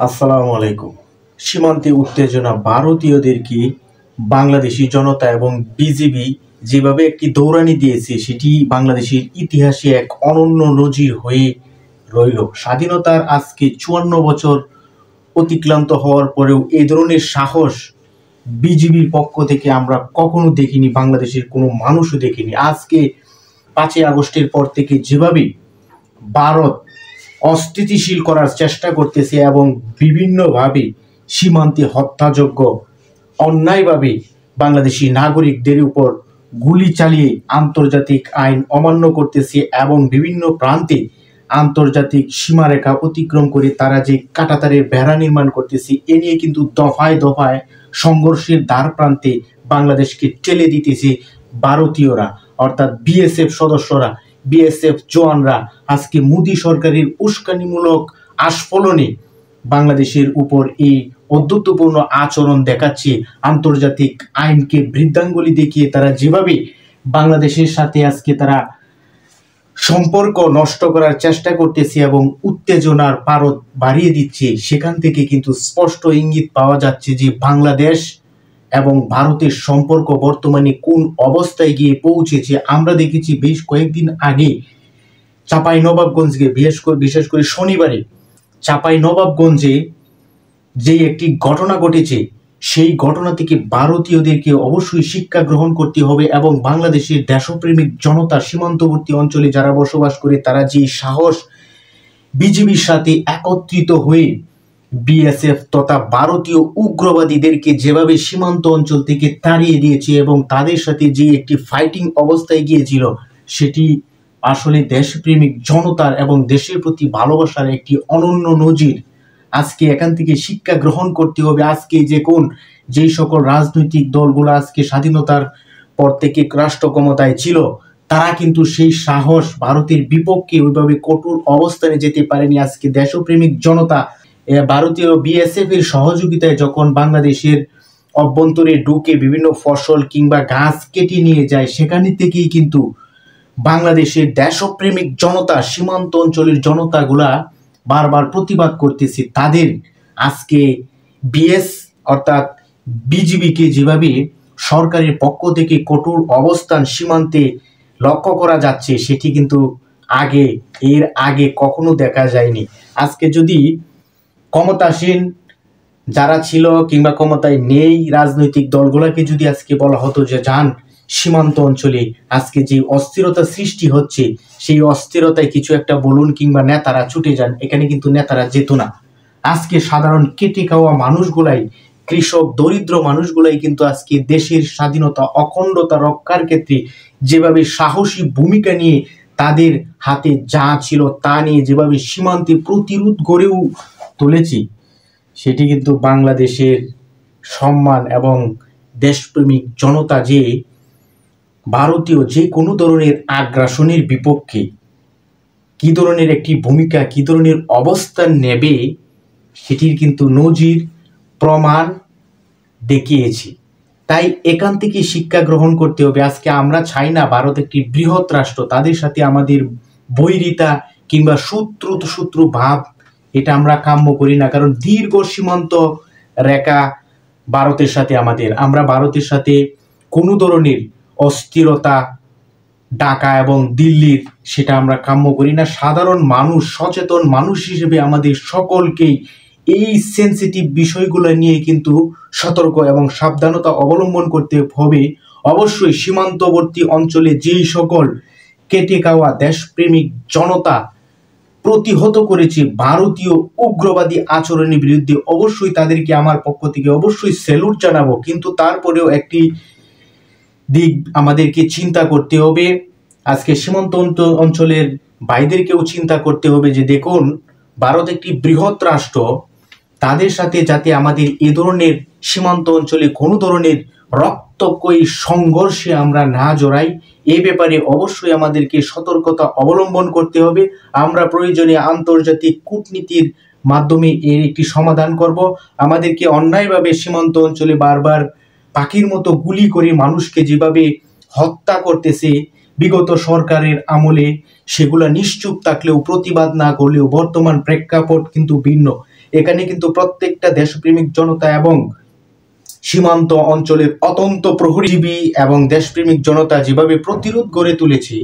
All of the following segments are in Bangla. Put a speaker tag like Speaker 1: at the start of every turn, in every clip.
Speaker 1: আসসালামু আলাইকুম। সীমান্তে উত্তেজনা, ভারতীয়দেরকে বাংলাদেশি জনতা এবং বিজিবি যেভাবে একটি দৌড়ানি দিয়েছে সেটি বাংলাদেশের ইতিহাসে এক অনন্য নজির হয়ে রইল। স্বাধীনতার আজকে ৫৪ বছর অতিক্রান্ত হওয়ার পরেও এ ধরনের সাহস বিজিবির পক্ষ থেকে আমরা কখনো দেখিনি, বাংলাদেশের কোনো মানুষও দেখিনি। আজকে ৫ই আগস্টের পর থেকে যেভাবে ভারত অস্থিতিশীল করার চেষ্টা করতেছে এবং বিভিন্নভাবে সীমান্তে হত্যাযজ্ঞ অন্যায়ভাবে বাংলাদেশি নাগরিকদের উপর গুলি চালিয়ে আন্তর্জাতিক আইন অমান্য করতেছে এবং বিভিন্ন প্রান্তে আন্তর্জাতিক সীমারেখা অতিক্রম করে তারা যে কাঁটাতারের বেড়া নির্মাণ করতেছে, এ নিয়ে কিন্তু দফায় দফায় সংঘর্ষের দ্বার প্রান্তে বাংলাদেশকে ঠেলে দিতেছে ভারতীয়রা, অর্থাৎ বিএসএফ সদস্যরা, বিএসএফ জওয়ানরা। আজকে মোদী সরকারের উস্কানিমূলক আস্ফলনে বাংলাদেশের উপর এই অদ্ভুতপূর্ণ আচরণ দেখাচ্ছে। আন্তর্জাতিক আইনকে বৃদ্ধাঙ্গুলি দেখিয়ে তারা যেভাবে বাংলাদেশের সাথে আজকে তারা সম্পর্ক নষ্ট করার চেষ্টা করতেছে এবং উত্তেজনার পারদ বাড়িয়ে দিচ্ছে, সেখান থেকে কিন্তু স্পষ্ট ইঙ্গিত পাওয়া যাচ্ছে যে বাংলাদেশ এবং ভারতের সম্পর্ক বর্তমানে কোন অবস্থায় গিয়ে পৌঁছেছে। আমরা দেখেছি বেশ কয়েকদিন আগে চাঁপাইনবাবগঞ্জে, বিশেষ করে শনিবারে চাঁপাইনবাবগঞ্জে যে একটি ঘটনা ঘটেছে, সেই ঘটনা থেকে ভারতীয়দেরকে অবশ্যই শিক্ষা গ্রহণ করতে হবে এবং বাংলাদেশের দেশপ্রেমিক জনতা, সীমান্তবর্তী অঞ্চলে যারা বসবাস করে, তারা যে সাহস বিজিবির সাথে একত্রিত হয়ে বিএসএফ তথা ভারতীয় উগ্রবাদীদেরকে যেভাবে সীমান্ত অঞ্চল থেকে তাড়িয়ে দিয়েছে এবং তাদের সাথে যে একটি ফাইটিং অবস্থায় গিয়েছিল, সেটি আসলে দেশপ্রেমিক জনতার এবং দেশের প্রতি ভালোবাসার একটি অনন্য নজির। আজকে এখান থেকে শিক্ষা গ্রহণ করতে হবে। আজকে যেই সকল রাজনৈতিক দলগুলো আজকে স্বাধীনতার পর থেকে রাষ্ট্র ক্ষমতায় ছিল, তারা কিন্তু সেই সাহস ভারতের বিপক্ষে ওইভাবে কঠোর অবস্থানে যেতে পারেনি। আজকে দেশপ্রেমিক জনতা ভারতীয় বিএসএফ এর সহযোগিতায় যখন বাংলাদেশের অভ্যন্তরে ঢুকে বিভিন্ন ফসল কিংবা গাছ কেটে নিয়ে যায়, সেখানে থেকেই কিন্তু বাংলাদেশের দেশপ্রেমিক জনতা, সীমান্ত অঞ্চলের জনতাগুলা বারবার প্রতিবাদ করতেছে। তাদের আজকে বিএস অর্থাৎ বিজিবিকে যেভাবে সরকারের পক্ষ থেকে কঠোর অবস্থান সীমান্তে লক্ষ্য করা যাচ্ছে, সেটি কিন্তু এর আগে কখনো দেখা যায়নি। আজকে যদি ক্ষমতাসীন যারা ছিল কিংবা ক্ষমতায় নেই রাজনৈতিক দলগুলোকে যদি আজকে বলা হতো যে যান সীমান্ত অঞ্চলে, আজকে যে অস্থিরতা সৃষ্টি হচ্ছে সেই অস্থিরতায় কিছু একটা বলুন কিংবা নেতারা ছুটে যান, এখানে কিন্তু নেতারা যেত না। আজকে সাধারণ কেটে খাওয়া মানুষগুলাই, কৃষক, দরিদ্র মানুষগুলাই কিন্তু আজকে দেশের স্বাধীনতা, অখণ্ডতা রক্ষার ক্ষেত্রে যেভাবে সাহসী ভূমিকা নিয়ে তাদের হাতে যা ছিল তা নিয়ে যেভাবে সীমান্তে প্রতিরোধ গড়েও তুলেছি, সেটি কিন্তু বাংলাদেশের সম্মান এবং দেশপ্রেমিক জনতা যে ভারতীয় যে কোনো ধরনের আগ্রাসনের বিপক্ষে কি ধরনের একটি ভূমিকা, কি ধরনের অবস্থান নেবে, সেটির কিন্তু নজির প্রমাণ দেখিয়েছি। তাই এখান থেকে শিক্ষা গ্রহণ করতে হবে। আজকে আমরা চাই না ভারত একটি বৃহৎ রাষ্ট্র, তাদের সাথে আমাদের বৈরিতা কিংবা শত্রু ভাব, এটা আমরা কাম্য করি না। কারণ দীর্ঘ সীমান্ত রেখা ভারতের সাথে আমরা ভারতের সাথে কোনো ধরনের অস্থিরতা ঢাকা এবং দিল্লির, সেটা আমরা কাম্য করি না। সাধারণ মানুষ, সচেতন মানুষ হিসেবে আমাদের সকলকেই এই সেন্সিটিভ বিষয়গুলো নিয়ে কিন্তু সতর্ক এবং সাবধানতা অবলম্বন করতে হবে। অবশ্যই সীমান্তবর্তী অঞ্চলে যেই সকল কেটে খাওয়া দেশপ্রেমিক জনতা প্রতিহত করেছে ভারতীয় উগ্রবাদী আচরণের বিরুদ্ধে, অবশ্যই তাদেরকে আমার পক্ষ থেকে অবশ্যই স্যালুট জানাবো। কিন্তু তারপরেও একটি দিক আমাদেরকে চিন্তা করতে হবে, আজকে সীমান্ত অঞ্চলের ভাইদেরকেও চিন্তা করতে হবে যে দেখুন, ভারত একটি বৃহৎ রাষ্ট্র, তাদের সাথে যাতে আমাদের এ ধরনের সীমান্ত অঞ্চলে কোনো ধরনের রক্তক্ষয়ী সংঘর্ষে আমরা না জড়াই, এ ব্যাপারে অবশ্যই আমাদেরকে সতর্কতা অবলম্বন করতে হবে। আমরা প্রয়োজনে আন্তর্জাতিক কূটনীতির মাধ্যমে এর একটি সমাধান করব। আমাদেরকে অন্যায়ভাবে সীমান্ত অঞ্চলে বারবার পাখির মতো গুলি করে মানুষকে যেভাবে হত্যা করতেছে বিগত সরকারের আমলে সেগুলা নিশ্চুপ থাকলেও, প্রতিবাদ না করলেও বর্তমান প্রেক্ষাপট কিন্তু ভিন্ন। এখানে কিন্তু প্রত্যেকটা দেশপ্রেমিক জনতা এবং সীমান্ত অঞ্চলের অত্যন্ত প্রহরীজীবী এবং দেশপ্রেমিক জনতা যেভাবে প্রতিরোধ গড়ে তুলেছে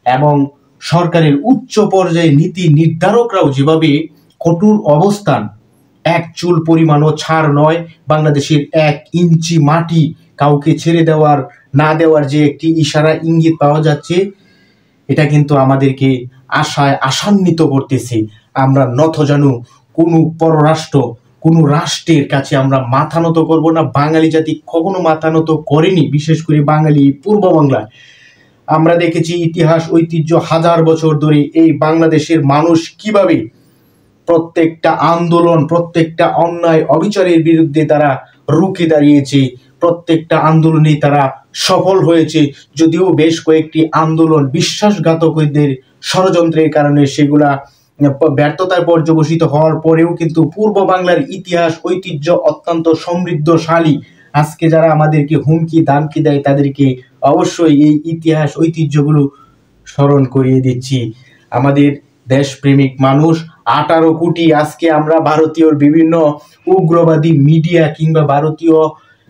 Speaker 1: এবং সরকারের উচ্চ পর্যায়ে নীতি নির্ধারকরাও যেভাবে কঠোর অবস্থান, এক চুল পরিমাণও ছাড় নয়, বাংলাদেশের 1 ইঞ্চি মাটি কাউকে ছেড়ে দেওয়ার না দেওয়ার যে একটি ইশারা ইঙ্গিত পাওয়া যাচ্ছে, এটা কিন্তু আমাদেরকে আশায় আশান্বিত করতেছে। আমরা নতজানু কোনো পররাষ্ট্র, কোনো রাষ্ট্রের কাছে আমরা মাথা নত করব না। বাঙালি জাতি কখনো মাথা নত করেনি, বিশেষ করে বাঙালি পূর্ব বাংলায়। আমরা দেখেছি ইতিহাস ঐতিহ্য হাজার বছর ধরে এই বাংলাদেশের মানুষ কিভাবে প্রত্যেকটা আন্দোলন, প্রত্যেকটা অন্যায় অবিচারের বিরুদ্ধে তারা রুখে দাঁড়িয়েছে, প্রত্যেকটা আন্দোলনে তারা সফল হয়েছে। যদিও বেশ কয়েকটি আন্দোলন বিশ্বাসঘাতকদের ষড়যন্ত্রের কারণে সেগুলা ব্যর্থতায় পর্যবসিত হওয়ার পরেও কিন্তু পূর্ব বাংলার ইতিহাস ঐতিহ্য অত্যন্ত সমৃদ্ধশালী। আজকে যারা আমাদেরকে হুমকি দামকি দেয় তাদেরকে অবশ্যই এই ইতিহাস ঐতিহ্যগুলো স্মরণ করিয়ে দিচ্ছি। আমাদের দেশপ্রেমিক মানুষ 18 কোটি, আজকে আমরা ভারতীয় বিভিন্ন উগ্রবাদী মিডিয়া কিংবা ভারতীয়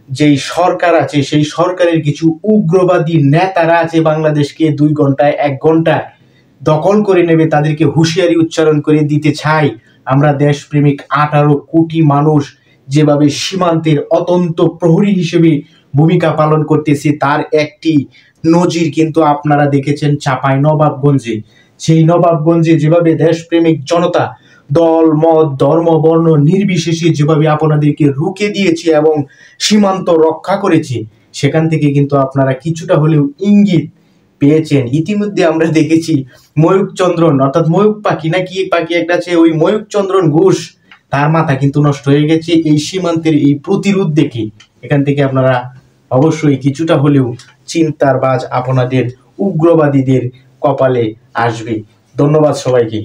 Speaker 1: যেই সরকার আছে সেই সরকারের কিছু উগ্রবাদী নেতারা আছে বাংলাদেশকে 2 ঘন্টায় 1 ঘন্টায় দখল করে নেবে, তাদেরকে হুঁশিয়ারি উচ্চারণ করে দিতে চাই। আমরা দেশপ্রেমিক 18 কোটি মানুষ যেভাবে সীমান্তের অত্যন্ত প্রহরী হিসেবে ভূমিকা পালন করতেছে, তার একটি নজির কিন্তু আপনারা দেখেছেন চাঁপাইনবাবগঞ্জে। সেই নবাবগঞ্জে যেভাবে দেশপ্রেমিক জনতা দল মত ধর্ম বর্ণ নির্বিশেষে যেভাবে আপনাদেরকে রুখে দিয়েছে এবং সীমান্ত রক্ষা করেছে, সেখান থেকে কিন্তু আপনারা কিছুটা হলেও ইঙ্গিত পেয়েছেন। ইতিমধ্যে আমরা দেখেছি ময়ূকচন্দ্রন, অর্থাৎ ময়ূক পাখি নাকি পাখি একটা আছে, ওই ময়ূকচন্দ্রন ঘোষ, তার মাথা কিন্তু নষ্ট হয়ে গেছে এই সীমান্তের এই প্রতিরোধ দেখে। এখান থেকে আপনারা অবশ্যই কিছুটা হলেও চিন্তার বাজ আপনাদের উগ্রবাদীদের কপালে আসবে। ধন্যবাদ সবাইকে।